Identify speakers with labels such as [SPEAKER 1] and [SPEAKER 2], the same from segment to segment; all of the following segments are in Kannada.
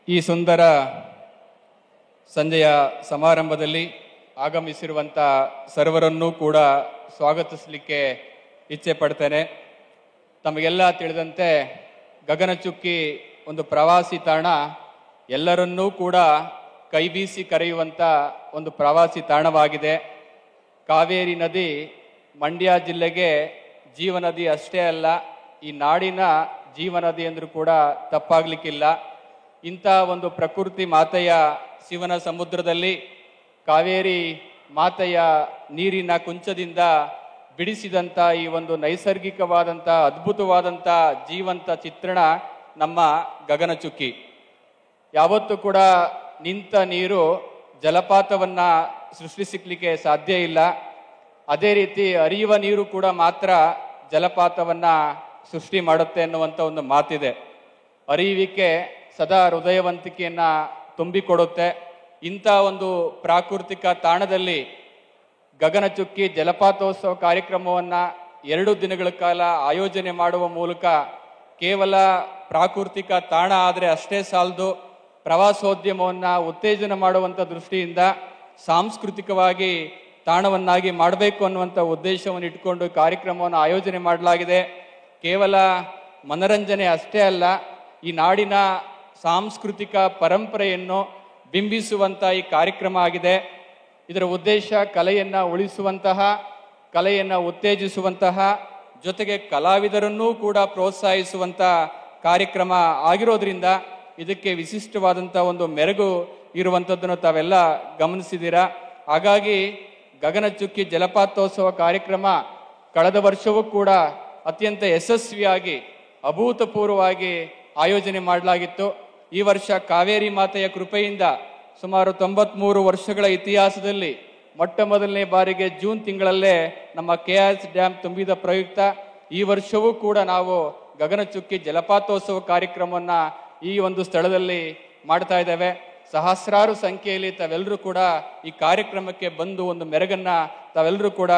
[SPEAKER 1] ಈ ಸುಂದರ ಸಂಜೆಯ ಸಮಾರಂಭದಲ್ಲಿ ಆಗಮಿಸಿರುವಂಥ ಸರ್ವರನ್ನೂ ಕೂಡ ಸ್ವಾಗತಿಸಲಿಕ್ಕೆ ಇಚ್ಛೆ ಪಡ್ತೇನೆ. ತಮಗೆಲ್ಲ ತಿಳಿದಂತೆ ಗಗನಚುಕ್ಕಿ ಒಂದು ಪ್ರವಾಸಿ ತಾಣ, ಎಲ್ಲರನ್ನೂ ಕೂಡ ಕೈಬೀಸಿ ಕರೆಯುವಂಥ ಒಂದು ಪ್ರವಾಸಿ ತಾಣವಾಗಿದೆ. ಕಾವೇರಿ ನದಿ ಮಂಡ್ಯ ಜಿಲ್ಲೆಗೆ ಜೀವನದಿ ಅಷ್ಟೇ ಅಲ್ಲ, ಈ ನಾಡಿನ ಜೀವನದಿ ಅಂದರೂ ಕೂಡ ತಪ್ಪಾಗಲಿಕ್ಕಿಲ್ಲ. ಇಂಥ ಒಂದು ಪ್ರಕೃತಿ ಮಾತೆಯ ಶಿವನ ಸಮುದ್ರದಲ್ಲಿ ಕಾವೇರಿ ಮಾತೆಯ ನೀರಿನ ಕುಂಚದಿಂದ ಬಿಡಿಸಿದಂಥ ಈ ಒಂದು ನೈಸರ್ಗಿಕವಾದಂಥ ಅದ್ಭುತವಾದಂಥ ಜೀವಂತ ಚಿತ್ರಣ ನಮ್ಮ ಗಗನಚುಕ್ಕಿ. ಯಾವತ್ತೂ ಕೂಡ ನಿಂತ ನೀರು ಜಲಪಾತವನ್ನು ಸೃಷ್ಟಿಸಲಿಕ್ಕೆ ಸಾಧ್ಯ ಇಲ್ಲ. ಅದೇ ರೀತಿ ಹರಿಯುವ ನೀರು ಕೂಡ ಮಾತ್ರ ಜಲಪಾತವನ್ನು ಸೃಷ್ಟಿ ಮಾಡುತ್ತೆ ಅನ್ನುವಂಥ ಒಂದು ಮಾತಿದೆ. ಹರಿಯುವಿಕೆ ಸದಾ ಹೃದಯವಂತಿಕೆಯನ್ನು ತುಂಬಿಕೊಡುತ್ತೆ. ಇಂಥ ಒಂದು ಪ್ರಾಕೃತಿಕ ತಾಣದಲ್ಲಿ ಗಗನಚುಕ್ಕಿ ಜಲಪಾತೋತ್ಸವ ಕಾರ್ಯಕ್ರಮವನ್ನು 2 ದಿನಗಳ ಕಾಲ ಆಯೋಜನೆ ಮಾಡುವ ಮೂಲಕ ಕೇವಲ ಪ್ರಾಕೃತಿಕ ತಾಣ ಆದರೆ ಅಷ್ಟೇ ಸಾಲದು, ಪ್ರವಾಸೋದ್ಯಮವನ್ನು ಉತ್ತೇಜನ ಮಾಡುವಂಥ ದೃಷ್ಟಿಯಿಂದ ಸಾಂಸ್ಕೃತಿಕವಾಗಿ ತಾಣವನ್ನಾಗಿ ಮಾಡಬೇಕು ಅನ್ನುವಂಥ ಉದ್ದೇಶವನ್ನು ಇಟ್ಕೊಂಡು ಕಾರ್ಯಕ್ರಮವನ್ನು ಆಯೋಜನೆ ಮಾಡಲಾಗಿದೆ. ಕೇವಲ ಮನರಂಜನೆ ಅಷ್ಟೇ ಅಲ್ಲ, ಈ ನಾಡಿನ ಸಾಂಸ್ಕೃತಿಕ ಪರಂಪರೆಯನ್ನು ಬಿಂಬಿಸುವಂಥ ಈ ಕಾರ್ಯಕ್ರಮ ಆಗಿದೆ. ಇದರ ಉದ್ದೇಶ ಕಲೆಯನ್ನು ಉಳಿಸುವಂತಹ, ಕಲೆಯನ್ನು ಉತ್ತೇಜಿಸುವಂತಹ, ಜೊತೆಗೆ ಕಲಾವಿದರನ್ನೂ ಕೂಡ ಪ್ರೋತ್ಸಾಹಿಸುವಂಥ ಕಾರ್ಯಕ್ರಮ ಆಗಿರೋದ್ರಿಂದ ಇದಕ್ಕೆ ವಿಶಿಷ್ಟವಾದಂಥ ಒಂದು ಮೆರುಗು ಇರುವಂಥದ್ದನ್ನು ತಾವೆಲ್ಲ ಗಮನಿಸಿದ್ದೀರಾ. ಹಾಗಾಗಿ ಗಗನಚುಕ್ಕಿ ಜಲಪಾತೋತ್ಸವ ಕಾರ್ಯಕ್ರಮ ಕಳೆದ ವರ್ಷವೂ ಕೂಡ ಅತ್ಯಂತ ಯಶಸ್ವಿಯಾಗಿ ಅಭೂತಪೂರ್ವವಾಗಿ ಆಯೋಜನೆ ಮಾಡಲಾಗಿತ್ತು. ಈ ವರ್ಷ ಕಾವೇರಿ ಮಾತೆಯ ಕೃಪೆಯಿಂದ ಸುಮಾರು 93 ವರ್ಷಗಳ ಇತಿಹಾಸದಲ್ಲಿ ಮೊಟ್ಟ ಮೊದಲನೇ ಬಾರಿಗೆ ಜೂನ್ ತಿಂಗಳಲ್ಲೇ ನಮ್ಮ KRS ಡ್ಯಾಮ್ ತುಂಬಿದ ಪ್ರಯುಕ್ತ ಈ ವರ್ಷವೂ ಕೂಡ ನಾವು ಗಗನಚುಕ್ಕಿ ಜಲಪಾತೋತ್ಸವ ಕಾರ್ಯಕ್ರಮವನ್ನು ಈ ಒಂದು ಸ್ಥಳದಲ್ಲಿ ಮಾಡ್ತಾ ಇದ್ದೇವೆ. ಸಹಸ್ರಾರು ಸಂಖ್ಯೆಯಲ್ಲಿ ತಾವೆಲ್ಲರೂ ಕೂಡ ಈ ಕಾರ್ಯಕ್ರಮಕ್ಕೆ ಬಂದು ಒಂದು ಮೆರುಗನ್ನ ತಾವೆಲ್ಲರೂ ಕೂಡ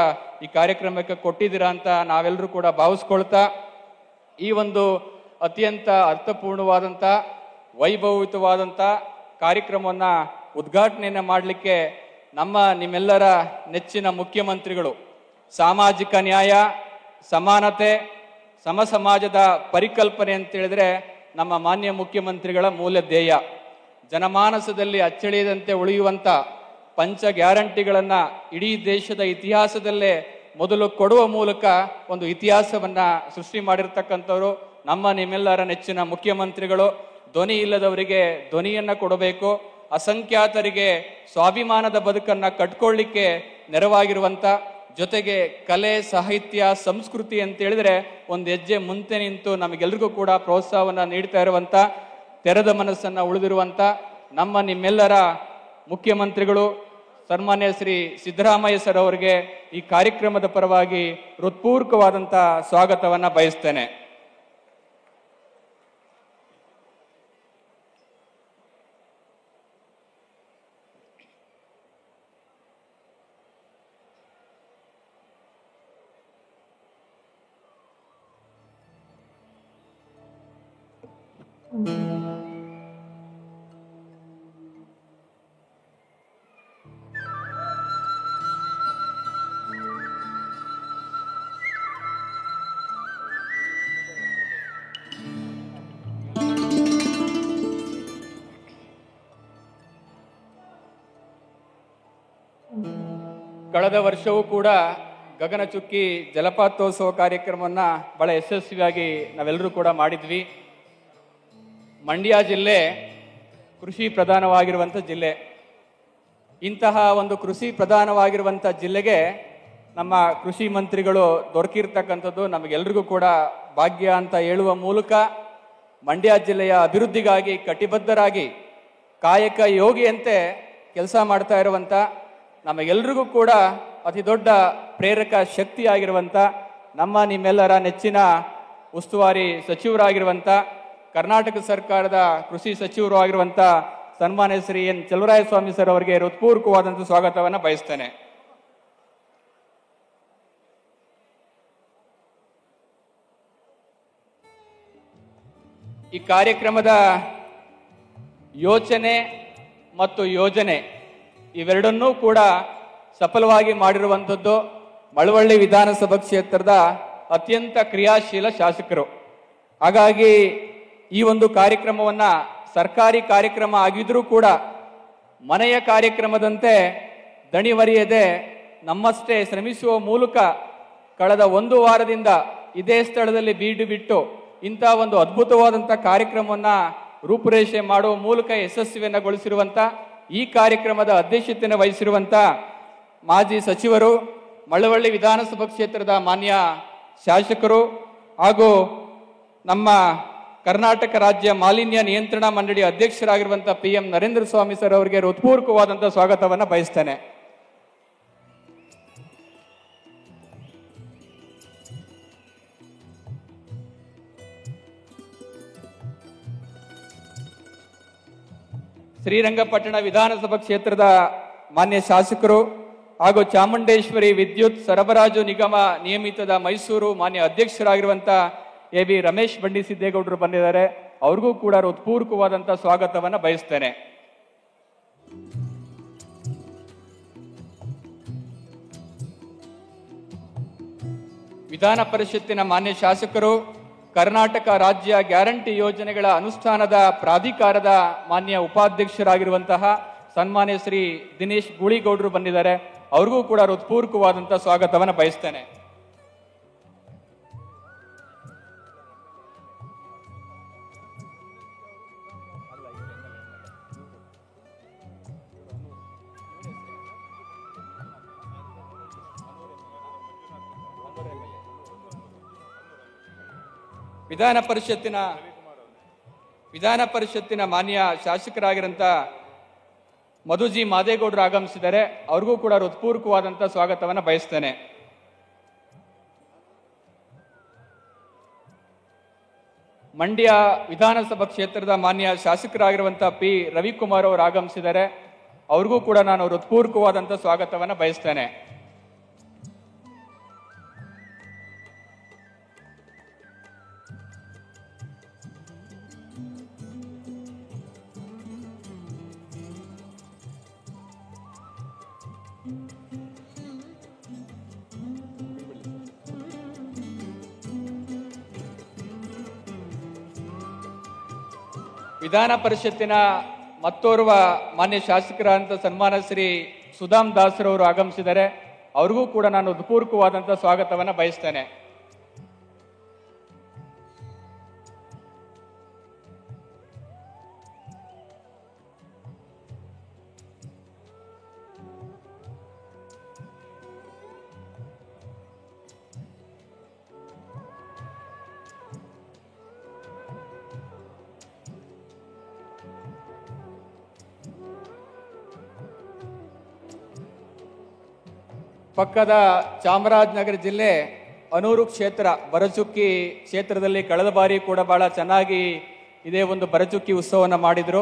[SPEAKER 1] ಈ ಕಾರ್ಯಕ್ರಮಕ್ಕೆ ಕೊಟ್ಟಿದ್ದೀರಾ ಅಂತ ನಾವೆಲ್ಲರೂ ಕೂಡ ಭಾವಿಸ್ಕೊಳ್ತಾ, ಈ ಒಂದು ಅತ್ಯಂತ ಅರ್ಥಪೂರ್ಣವಾದಂಥ ವೈಭವಯುತವಾದಂಥ ಕಾರ್ಯಕ್ರಮವನ್ನು ಉದ್ಘಾಟನೆಯನ್ನು ಮಾಡಲಿಕ್ಕೆ ನಿಮ್ಮೆಲ್ಲರ ನೆಚ್ಚಿನ ಮುಖ್ಯಮಂತ್ರಿಗಳು, ಸಾಮಾಜಿಕ ನ್ಯಾಯ, ಸಮಾನತೆ, ಸಮಾಜದ ಪರಿಕಲ್ಪನೆ ಅಂತೇಳಿದ್ರೆ ನಮ್ಮ ಮಾನ್ಯ ಮುಖ್ಯಮಂತ್ರಿಗಳ ಮೂಲ ಧ್ಯೇಯ. ಜನಮಾನಸದಲ್ಲಿ ಅಚ್ಚಳಿಯದಂತೆ ಉಳಿಯುವಂಥ ಪಂಚ ಗ್ಯಾರಂಟಿಗಳನ್ನು ಇಡೀ ದೇಶದ ಇತಿಹಾಸದಲ್ಲೇ ಮೊದಲು ಕೊಡುವ ಮೂಲಕ ಒಂದು ಇತಿಹಾಸವನ್ನು ಸೃಷ್ಟಿ ಮಾಡಿರ್ತಕ್ಕಂಥವ್ರು ನಿಮ್ಮೆಲ್ಲರ ನೆಚ್ಚಿನ ಮುಖ್ಯಮಂತ್ರಿಗಳು. ಧ್ವನಿ ಇಲ್ಲದವರಿಗೆ ಧ್ವನಿಯನ್ನು ಕೊಡಬೇಕು, ಅಸಂಖ್ಯಾತರಿಗೆ ಸ್ವಾಭಿಮಾನದ ಬದುಕನ್ನು ಕಟ್ಕೊಳ್ಳಿಕ್ಕೆ ನೆರವಾಗಿರುವಂಥ, ಜೊತೆಗೆ ಕಲೆ, ಸಾಹಿತ್ಯ, ಸಂಸ್ಕೃತಿ ಅಂತೇಳಿದ್ರೆ ಒಂದು ಹೆಜ್ಜೆ ಮುಂದೆ ನಿಂತು ನಮಗೆಲ್ರಿಗೂ ಕೂಡ ಪ್ರೋತ್ಸಾಹವನ್ನು ನೀಡ್ತಾ ಇರುವಂಥ, ತೆರೆದ ಮನಸ್ಸನ್ನು ಉಳಿದಿರುವಂಥ ನಿಮ್ಮೆಲ್ಲರ ಮುಖ್ಯಮಂತ್ರಿಗಳು ಸನ್ಮಾನ್ಯ ಶ್ರೀ ಸಿದ್ದರಾಮಯ್ಯ ಸರ್ ಅವರಿಗೆ ಈ ಕಾರ್ಯಕ್ರಮದ ಪರವಾಗಿ ಹೃತ್ಪೂರ್ವಕವಾದಂಥ ಸ್ವಾಗತವನ್ನು ಬಯಸ್ತೇನೆ. ಕಳೆದ ವರ್ಷವೂ ಕೂಡ ಗಗನಚುಕ್ಕಿ ಜಲಪಾತೋತ್ಸವ ಕಾರ್ಯಕ್ರಮವನ್ನು ಬಹಳ ಯಶಸ್ವಿಯಾಗಿ ನಾವೆಲ್ಲರೂ ಕೂಡ ಮಾಡಿದ್ವಿ. ಮಂಡ್ಯ ಜಿಲ್ಲೆ ಕೃಷಿ ಪ್ರಧಾನವಾಗಿರುವಂಥ ಜಿಲ್ಲೆ. ಇಂತಹ ಒಂದು ಕೃಷಿ ಪ್ರಧಾನವಾಗಿರುವಂಥ ಜಿಲ್ಲೆಗೆ ನಮ್ಮ ಕೃಷಿ ಮಂತ್ರಿಗಳು ದೊರಕಿರ್ತಕ್ಕಂಥದ್ದು ನಮಗೆಲ್ರಿಗೂ ಕೂಡ ಭಾಗ್ಯ ಅಂತ ಹೇಳುವ ಮೂಲಕ ಮಂಡ್ಯ ಜಿಲ್ಲೆಯ ಅಭಿವೃದ್ಧಿಗಾಗಿ ಕಟಿಬದ್ಧರಾಗಿ ಕಾಯಕ ಯೋಗಿಯಂತೆ ಕೆಲಸ ಮಾಡ್ತಾ ಇರುವಂಥ, ನಮಗೆಲ್ರಿಗೂ ಕೂಡ ಅತಿ ದೊಡ್ಡ ಪ್ರೇರಕ ಶಕ್ತಿಯಾಗಿರುವಂಥ ನಿಮ್ಮೆಲ್ಲರ ನೆಚ್ಚಿನ ಉಸ್ತುವಾರಿ ಸಚಿವರಾಗಿರುವಂಥ, ಕರ್ನಾಟಕ ಸರ್ಕಾರದ ಕೃಷಿ ಸಚಿವರು ಆಗಿರುವಂಥ ಸನ್ಮಾನ್ಯ ಶ್ರೀ ಎನ್ ಚಲುವರಾಯಸ್ವಾಮಿ ಸರ್ ಅವರಿಗೆ ಹೃತ್ಪೂರ್ವಕವಾದಂಥ ಸ್ವಾಗತವನ್ನು ಬಯಸ್ತೇನೆ. ಈ ಕಾರ್ಯಕ್ರಮದ ಯೋಚನೆ ಮತ್ತು ಯೋಜನೆ ಇವೆರಡನ್ನೂ ಕೂಡ ಸಫಲವಾಗಿ ಮಾಡಿರುವಂಥದ್ದು ಮಳವಳ್ಳಿ ವಿಧಾನಸಭಾ ಕ್ಷೇತ್ರದ ಅತ್ಯಂತ ಕ್ರಿಯಾಶೀಲ ಶಾಸಕರು. ಹಾಗಾಗಿ ಈ ಒಂದು ಕಾರ್ಯಕ್ರಮವನ್ನ ಸರ್ಕಾರಿ ಕಾರ್ಯಕ್ರಮ ಆಗಿದ್ರೂ ಕೂಡ ಮನೆಯ ಕಾರ್ಯಕ್ರಮದಂತೆ ದಣಿವರಿಯದೆ ನಮ್ಮಷ್ಟೇ ಶ್ರಮಿಸುವ ಮೂಲಕ ಕಳೆದ 1 ವಾರದಿಂದ ಇದೇ ಸ್ಥಳದಲ್ಲಿ ಬೀಡು ಬಿಟ್ಟು ಇಂಥ ಒಂದು ಅದ್ಭುತವಾದಂಥ ಕಾರ್ಯಕ್ರಮವನ್ನ ರೂಪುರೇಷೆ ಮಾಡುವ ಮೂಲಕ ಯಶಸ್ವಿಯನ್ನಗೊಳಿಸಿರುವಂಥ ಈ ಕಾರ್ಯಕ್ರಮದ ಅಧ್ಯಕ್ಷತೆಯನ್ನು ವಹಿಸಿರುವಂಥ ಮಾಜಿ ಸಚಿವರು, ಮಳವಳ್ಳಿ ವಿಧಾನಸಭಾ ಕ್ಷೇತ್ರದ ಮಾನ್ಯ ಶಾಸಕರು ಹಾಗೂ ನಮ್ಮ ಕರ್ನಾಟಕ ರಾಜ್ಯ ಮಾಲಿನ್ಯ ನಿಯಂತ್ರಣ ಮಂಡಳಿ ಅಧ್ಯಕ್ಷರಾಗಿರುವಂಥ PM ನರೇಂದ್ರ ಸ್ವಾಮಿ ಸರ್ ಅವರಿಗೆ ಹೃತ್ಪೂರ್ವಕವಾದಂಥ ಸ್ವಾಗತವನ್ನು ಬಯಸ್ತೇನೆ. ಶ್ರೀರಂಗಪಟ್ಟಣ ವಿಧಾನಸಭಾ ಕ್ಷೇತ್ರದ ಮಾನ್ಯ ಶಾಸಕರು ಹಾಗೂ ಚಾಮುಂಡೇಶ್ವರಿ ವಿದ್ಯುತ್ ಸರಬರಾಜು ನಿಗಮ ನಿಯಮಿತದ ಮೈಸೂರು ಮಾನ್ಯ ಅಧ್ಯಕ್ಷರಾಗಿರುವಂಥ AB ರಮೇಶ್ ಬಂಡಿ ಸಿದ್ದೇಗೌಡರು ಬಂದಿದ್ದಾರೆ. ಅವ್ರಿಗೂ ಕೂಡ ಹೃತ್ಪೂರ್ವಕವಾದಂಥ ಸ್ವಾಗತವನ್ನು ಬಯಸ್ತೇನೆ. ವಿಧಾನ ಪರಿಷತ್ತಿನ ಮಾನ್ಯ ಶಾಸಕರು, ಕರ್ನಾಟಕ ರಾಜ್ಯ ಗ್ಯಾರಂಟಿ ಯೋಜನೆಗಳ ಅನುಷ್ಠಾನದ ಪ್ರಾಧಿಕಾರದ ಮಾನ್ಯ ಉಪಾಧ್ಯಕ್ಷರಾಗಿರುವಂತಹ ಸನ್ಮಾನ್ಯ ಶ್ರೀ ದಿನೇಶ್ ಗೂಳಿಗೌಡರು ಬಂದಿದ್ದಾರೆ. ಅವ್ರಿಗೂ ಕೂಡ ಹೃತ್ಪೂರ್ವಕವಾದಂಥ ಸ್ವಾಗತವನ್ನು ಬಯಸ್ತೇನೆ. ವಿಧಾನ ಪರಿಷತ್ತಿನ ಮಾನ್ಯ ಶಾಸಕರಾಗಿರಂತ ಮಧುಜಿ ಮಾದೇಗೌಡರು ಆಗಮಿಸಿದ್ದಾರೆ. ಅವ್ರಿಗೂ ಕೂಡ ಹೃತ್ಪೂರ್ವಕವಾದಂಥ ಸ್ವಾಗತವನ್ನು ಬಯಸ್ತೇನೆ. ಮಂಡ್ಯ ವಿಧಾನಸಭಾ ಕ್ಷೇತ್ರದ ಮಾನ್ಯ ಶಾಸಕರಾಗಿರುವಂಥ P ರವಿಕುಮಾರ್ ಅವರು ಆಗಮಿಸಿದ್ದಾರೆ. ಅವ್ರಿಗೂ ಕೂಡ ನಾನು ಹೃತ್ಪೂರ್ವಕವಾದಂಥ ಸ್ವಾಗತವನ್ನು ಬಯಸ್ತೇನೆ. ವಿಧಾನ ಪರಿಷತ್ತಿನ ಮತ್ತೋರ್ವ ಮಾನ್ಯ ಶಾಸಕರಾದಂಥ ಸನ್ಮಾನ ಶ್ರೀ ಸುಧಾಮ್ ದಾಸರವರು ಆಗಮಿಸಿದ್ದಾರೆ. ಅವ್ರಿಗೂ ಕೂಡ ನಾನು ಹೃತ್ಪೂರ್ವಕವಾದಂಥ ಸ್ವಾಗತವನ್ನು ಬಯಸ್ತೇನೆ. ಪಕ್ಕದ ಚಾಮರಾಜನಗರ ಜಿಲ್ಲೆ ಅನೂರು ಕ್ಷೇತ್ರ ಬರಚುಕ್ಕಿ ಕ್ಷೇತ್ರದಲ್ಲಿ ಕಳೆದ ಬಾರಿ ಕೂಡ ಬಹಳ ಚೆನ್ನಾಗಿ ಇದೇ ಒಂದು ಬರಚುಕ್ಕಿ ಉತ್ಸವವನ್ನು ಮಾಡಿದ್ರು.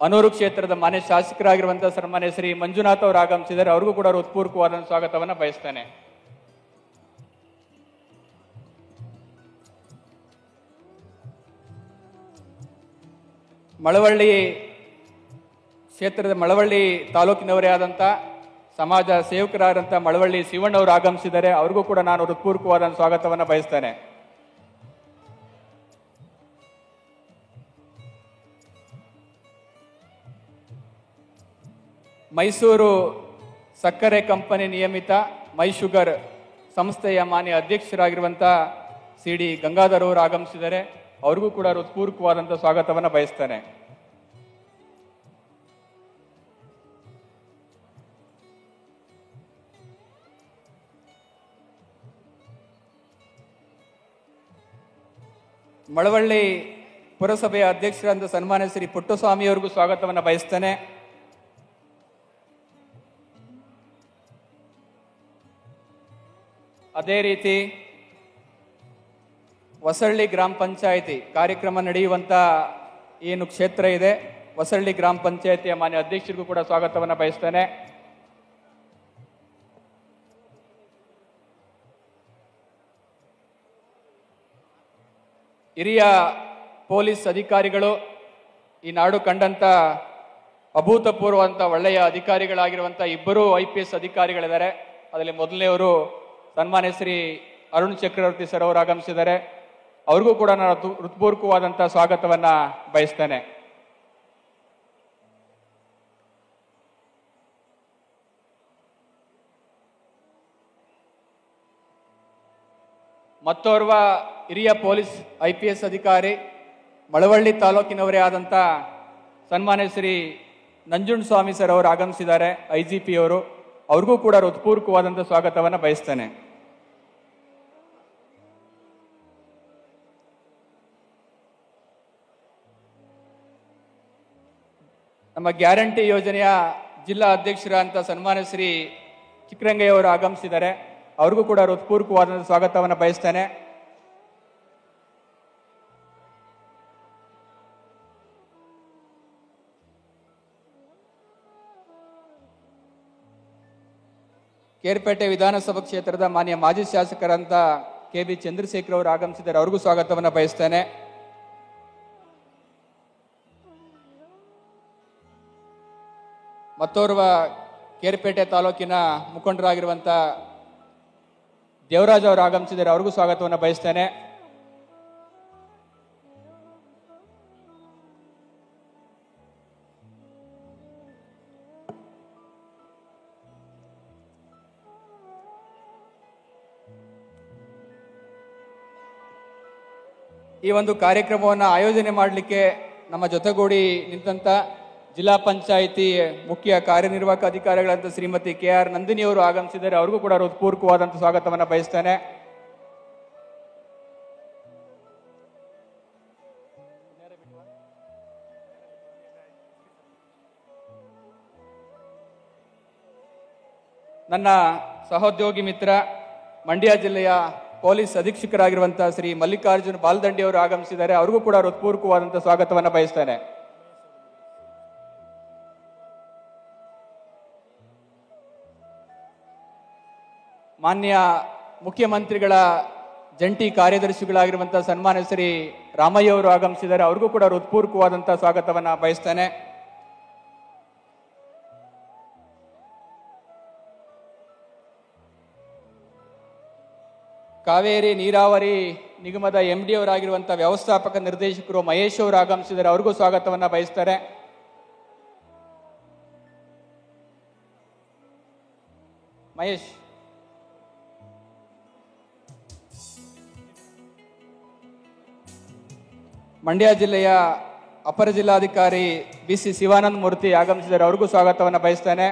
[SPEAKER 1] ಅನೂರು ಕ್ಷೇತ್ರದ ಮಾನ್ಯ ಶಾಸಕರಾಗಿರುವಂತಹ ಸನ್ಮಾನ್ಯ ಶ್ರೀ ಮಂಜುನಾಥ್ ಅವರು ಆಗಮಿಸಿದ್ದಾರೆ. ಅವ್ರಿಗೂ ಕೂಡ ಹೃತ್ಪೂರ್ವಕವಾದ ಸ್ವಾಗತವನ್ನು ಬಯಸ್ತೇನೆ. ಮಳವಳ್ಳಿ ಕ್ಷೇತ್ರದ ಮಳವಳ್ಳಿ ತಾಲೂಕಿನವರೇ ಆದಂಥ ಸಮಾಜ ಸೇವಕರಾದಂಥ ಮಳವಳ್ಳಿ ಶಿವಣ್ಣವರು ಆಗಮಿಸಿದ್ದಾರೆ. ಅವ್ರಿಗೂ ಕೂಡ ನಾನು ಹೃತ್ಪೂರ್ವಕವಾದ ಸ್ವಾಗತವನ್ನು ಬಯಸ್ತೇನೆ. ಮೈಸೂರು ಸಕ್ಕರೆ ಕಂಪನಿ ನಿಯಮಿತ ಮೈ ಶುಗರ್ ಸಂಸ್ಥೆಯ ಮಾನ್ಯ ಅಧ್ಯಕ್ಷರಾಗಿರುವಂಥ CD ಗಂಗಾಧರ್ ಅವರು ಆಗಮಿಸಿದ್ದಾರೆ. ಅವ್ರಿಗೂ ಕೂಡ ಹೃತ್ಪೂರ್ವಕವಾದಂಥ ಸ್ವಾಗತವನ್ನು ಬಯಸ್ತೇನೆ. ಮಳವಳ್ಳಿ ಪುರಸಭೆಯ ಅಧ್ಯಕ್ಷರಾದ ಸನ್ಮಾನ್ಯ ಶ್ರೀ ಪುಟ್ಟಸ್ವಾಮಿ ಅವರಿಗೂ ಸ್ವಾಗತವನ್ನು ಬಯಸ್ತೇನೆ. ಅದೇ ರೀತಿ ಹೊಸಳ್ಳಿ ಗ್ರಾಮ ಪಂಚಾಯಿತಿ ಕಾರ್ಯಕ್ರಮ ನಡೆಯುವಂತ ಏನು ಕ್ಷೇತ್ರ ಇದೆ, ಹೊಸಳ್ಳಿ ಗ್ರಾಮ ಪಂಚಾಯಿತಿಯ ಮಾನ್ಯ ಅಧ್ಯಕ್ಷರಿಗೂ ಕೂಡ ಸ್ವಾಗತವನ್ನು ಬಯಸ್ತೇನೆ. ಹಿರಿಯ ಪೊಲೀಸ್ ಅಧಿಕಾರಿಗಳು, ಈ ನಾಡು ಕಂಡಂತ ಅಭೂತಪೂರ್ವ ಅಂತ ಒಳ್ಳೆಯ ಅಧಿಕಾರಿಗಳಾಗಿರುವಂಥ ಇಬ್ಬರು IPS ಅಧಿಕಾರಿಗಳಿದ್ದಾರೆ. ಅದರಲ್ಲಿ ಮೊದಲನೆಯವರು ಸನ್ಮಾನ್ಯ ಶ್ರೀ ಅರುಣ್ ಚಕ್ರವರ್ತಿ ಸರ್ ಅವರು ಆಗಮಿಸಿದ್ದಾರೆ. ಅವ್ರಿಗೂ ಕೂಡ ನಾನು ಹೃತ್ಪೂರ್ವಕವಾದಂಥ ಸ್ವಾಗತವನ್ನ ಬಯಸ್ತೇನೆ. ಮತ್ತೋರ್ವ ಹಿರಿಯ ಪೊಲೀಸ್ IPS ಅಧಿಕಾರಿ ಮಳವಳ್ಳಿ ತಾಲೂಕಿನವರೇ ಆದಂಥ ಸನ್ಮಾನ್ಯ ಶ್ರೀ ನಂಜುಂಡಸ್ವಾಮಿ ಸರ್ ಅವರು ಆಗಮಿಸಿದ್ದಾರೆ, IGP ಅವರು. ಅವ್ರಿಗೂ ಕೂಡ ಹೃತ್ಪೂರ್ವಕವಾದಂಥ ಸ್ವಾಗತವನ್ನು ಬಯಸ್ತೇನೆ. ನಮ್ಮ ಗ್ಯಾರಂಟಿ ಯೋಜನೆಯ ಜಿಲ್ಲಾ ಅಧ್ಯಕ್ಷರಾದಂಥ ಸನ್ಮಾನ್ಯ ಶ್ರೀ ಚಿಕ್ಕರಂಗಯ್ಯ ಅವರು ಆಗಮಿಸಿದ್ದಾರೆ. ಅವ್ರಿಗೂ ಕೂಡ ಹೃತ್ಪೂರ್ವಕವಾದಂಥ ಸ್ವಾಗತವನ್ನು ಬಯಸ್ತೇನೆ. ಕೇರ್ಪೇಟೆ ವಿಧಾನಸಭಾ ಕ್ಷೇತ್ರದ ಮಾನ್ಯ ಮಾಜಿ ಶಾಸಕರಂತ KB ಚಂದ್ರಶೇಖರ್ ಅವರು ಆಗಮಿಸಿದ್ದಾರೆ. ಅವ್ರಿಗೂ ಸ್ವಾಗತವನ್ನು ಬಯಸ್ತೇನೆ. ಮತ್ತೋರ್ವ ಕೇರ್ಪೇಟೆ ತಾಲೂಕಿನ ಮುಖಂಡರಾಗಿರುವಂಥ ದೇವರಾಜ್ ಅವರು ಆಗಮಿಸಿದ್ದಾರೆ. ಅವ್ರಿಗೂ ಸ್ವಾಗತವನ್ನು ಬಯಸ್ತೇನೆ. ಈ ಒಂದು ಕಾರ್ಯಕ್ರಮವನ್ನು ಆಯೋಜನೆ ಮಾಡಲಿಕ್ಕೆ ನಮ್ಮ ಜೊತೆಗೂಡಿ ನಿಂತಂತ ಜಿಲ್ಲಾ ಪಂಚಾಯಿತಿ ಮುಖ್ಯ ಕಾರ್ಯನಿರ್ವಾಹಕ ಅಧಿಕಾರಿಗಳಂತ ಶ್ರೀಮತಿ KR ನಂದಿನಿ ಅವರು ಆಗಮಿಸಿದ್ದಾರೆ. ಅವ್ರಿಗೂ ಕೂಡ ಹೃತ್ಪೂರ್ವಕವಾದಂಥ ಸ್ವಾಗತವನ್ನು ಬಯಸ್ತೇನೆ. ನನ್ನ ಸಹೋದ್ಯೋಗಿ ಮಿತ್ರ ಮಂಡ್ಯ ಜಿಲ್ಲೆಯ ಪೊಲೀಸ್ ಅಧೀಕ್ಷಕರಾಗಿರುವಂತಹ ಶ್ರೀ ಮಲ್ಲಿಕಾರ್ಜುನ್ ಬಾಲ್ದಂಡಿ ಅವರು ಆಗಮಿಸಿದ್ದಾರೆ. ಅವ್ರಿಗೂ ಕೂಡ ಹೃತ್ಪೂರ್ವಕವಾದಂಥ ಸ್ವಾಗತವನ್ನು ಬಯಸ್ತೇನೆ. ಮಾನ್ಯ ಮುಖ್ಯಮಂತ್ರಿಗಳ ಜಂಟಿ ಕಾರ್ಯದರ್ಶಿಗಳಾಗಿರುವಂತಹ ಸನ್ಮಾನ್ಯ ಶ್ರೀ ರಾಮಯ್ಯ ಅವರು ಆಗಮಿಸಿದ್ದಾರೆ. ಅವ್ರಿಗೂ ಕೂಡ ಹೃತ್ಪೂರ್ವಕವಾದಂತಹ ಸ್ವಾಗತವನ್ನು ಬಯಸ್ತೇನೆ. ಕಾವೇರಿ ನೀರಾವರಿ ನಿಗಮದ MD ಅವರಾಗಿರುವಂತಹ ವ್ಯವಸ್ಥಾಪಕ ನಿರ್ದೇಶಕರು ಮಹೇಶ್ ಅವರು ಆಗಮಿಸಿದ್ದಾರೆ. ಅವ್ರಿಗೂ ಸ್ವಾಗತವನ್ನ ಬಯಸ್ತಾರೆ. ಮಹೇಶ್. ಮಂಡ್ಯ ಜಿಲ್ಲೆಯ ಅಪರ ಜಿಲ್ಲಾಧಿಕಾರಿ BC ಶಿವಾನಂದ ಮೂರ್ತಿ ಆಗಮಿಸಿದ್ದಾರೆ. ಅವ್ರಿಗೂ ಸ್ವಾಗತವನ್ನ ಬಯಸ್ತೇನೆ.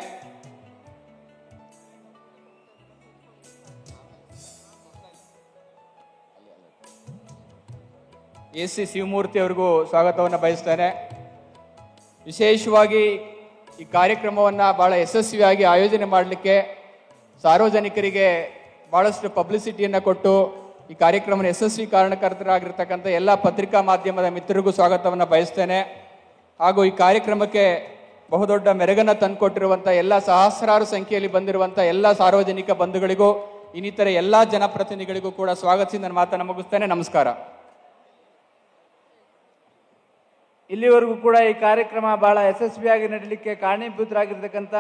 [SPEAKER 1] AC ಶಿವಮೂರ್ತಿ ಅವರಿಗೂ ಸ್ವಾಗತವನ್ನು ಬಯಸ್ತೇನೆ. ವಿಶೇಷವಾಗಿ ಈ ಕಾರ್ಯಕ್ರಮವನ್ನು ಬಹಳ ಯಶಸ್ವಿಯಾಗಿ ಆಯೋಜನೆ ಮಾಡಲಿಕ್ಕೆ ಸಾರ್ವಜನಿಕರಿಗೆ ಬಹಳಷ್ಟು ಪಬ್ಲಿಸಿಟಿಯನ್ನು ಕೊಟ್ಟು ಈ ಕಾರ್ಯಕ್ರಮದ ಯಶಸ್ವಿ ಕಾರಣಕರ್ತರಾಗಿರ್ತಕ್ಕಂಥ ಎಲ್ಲ ಪತ್ರಿಕಾ ಮಾಧ್ಯಮದ ಮಿತ್ರರಿಗೂ ಸ್ವಾಗತವನ್ನು ಬಯಸ್ತೇನೆ. ಹಾಗೂ ಈ ಕಾರ್ಯಕ್ರಮಕ್ಕೆ ಬಹುದೊಡ್ಡ ಮೆರುಗನ್ನು ತಂದುಕೊಟ್ಟಿರುವಂಥ ಎಲ್ಲ ಸಹಸ್ರಾರು ಸಂಖ್ಯೆಯಲ್ಲಿ ಬಂದಿರುವಂಥ ಎಲ್ಲ ಸಾರ್ವಜನಿಕ ಬಂಧುಗಳಿಗೂ ಇನ್ನಿತರ ಎಲ್ಲ ಜನಪ್ರತಿನಿಧಿಗಳಿಗೂ ಕೂಡ ಸ್ವಾಗತಿಸಿ ನನ್ನ ಮಾತನ್ನು ಮುಗಿಸ್ತೇನೆ. ನಮಸ್ಕಾರ.
[SPEAKER 2] ಇಲ್ಲಿವರೆಗೂ ಕೂಡ ಈ ಕಾರ್ಯಕ್ರಮ ಬಹಳ ಯಶಸ್ವಿಯಾಗಿ ನಡೀಲಿಕ್ಕೆ ಕಾರಣೀಭೂತರಾಗಿರ್ತಕ್ಕಂಥ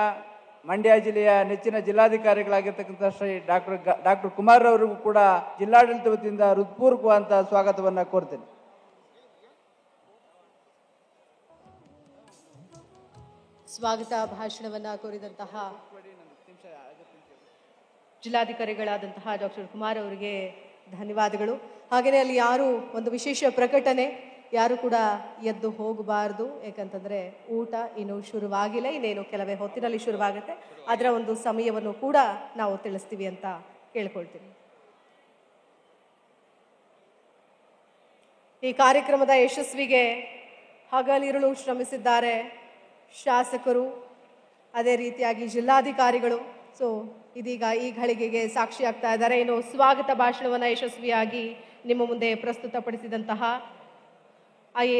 [SPEAKER 2] ಮಂಡ್ಯ ಜಿಲ್ಲೆಯ ನೆಚ್ಚಿನ ಜಿಲ್ಲಾಧಿಕಾರಿಗಳಾಗಿರ್ತಕ್ಕಂಥ ಶ್ರೀ ಡಾಕ್ಟರ್ ಕುಮಾರ್ ಅವರಿಗೂ ಕೂಡ ಜಿಲ್ಲಾಡಳಿತ ವತಿಯಿಂದ ಹೃತ್ಪೂರ್ವಕವಾದಂಥ ಸ್ವಾಗತವನ್ನು ಕೋರ್ತೇನೆ.
[SPEAKER 3] ಸ್ವಾಗತ ಭಾಷಣವನ್ನ ಕೋರಿದಂತಹ ಜಿಲ್ಲಾಧಿಕಾರಿಗಳಾದಂತಹ ಡಾಕ್ಟರ್ ಕುಮಾರ್ ಅವರಿಗೆ ಧನ್ಯವಾದಗಳು. ಹಾಗೆಯೇ ಅಲ್ಲಿ ಯಾರು ಒಂದು ವಿಶೇಷ ಪ್ರಕಟಣೆ, ಯಾರು ಕೂಡ ಎದ್ದು ಹೋಗಬಾರ್ದು. ಯಾಕಂತಂದ್ರೆ ಊಟ ಇನ್ನು ಶುರುವಾಗಿಲ್ಲ, ಇನ್ನೇನು ಕೆಲವೇ ಹೊತ್ತಿನಲ್ಲಿ ಶುರುವಾಗುತ್ತೆ. ಅದರ ಒಂದು ಸಮಯವನ್ನು ಕೂಡ ನಾವು ತಿಳಿಸ್ತೀವಿ ಅಂತ ಕೇಳ್ಕೊಳ್ತೀನಿ. ಈ ಕಾರ್ಯಕ್ರಮದ ಯಶಸ್ವಿಗೆ ಹಗಲಿರುಳು ಶ್ರಮಿಸಿದ್ದಾರೆ ಶಾಸಕರು, ಅದೇ ರೀತಿಯಾಗಿ ಜಿಲ್ಲಾಧಿಕಾರಿಗಳು. ಸೊ ಇದೀಗ ಈ ಘಳಿಗೆಗೆ ಸಾಕ್ಷಿ ಆಗ್ತಾ ಇದ್ದಾರೆ. ಇನ್ನು ಸ್ವಾಗತ ಭಾಷಣವನ್ನ ಯಶಸ್ವಿಯಾಗಿ ನಿಮ್ಮ ಮುಂದೆ ಪ್ರಸ್ತುತಪಡಿಸಿದಂತಹ IAS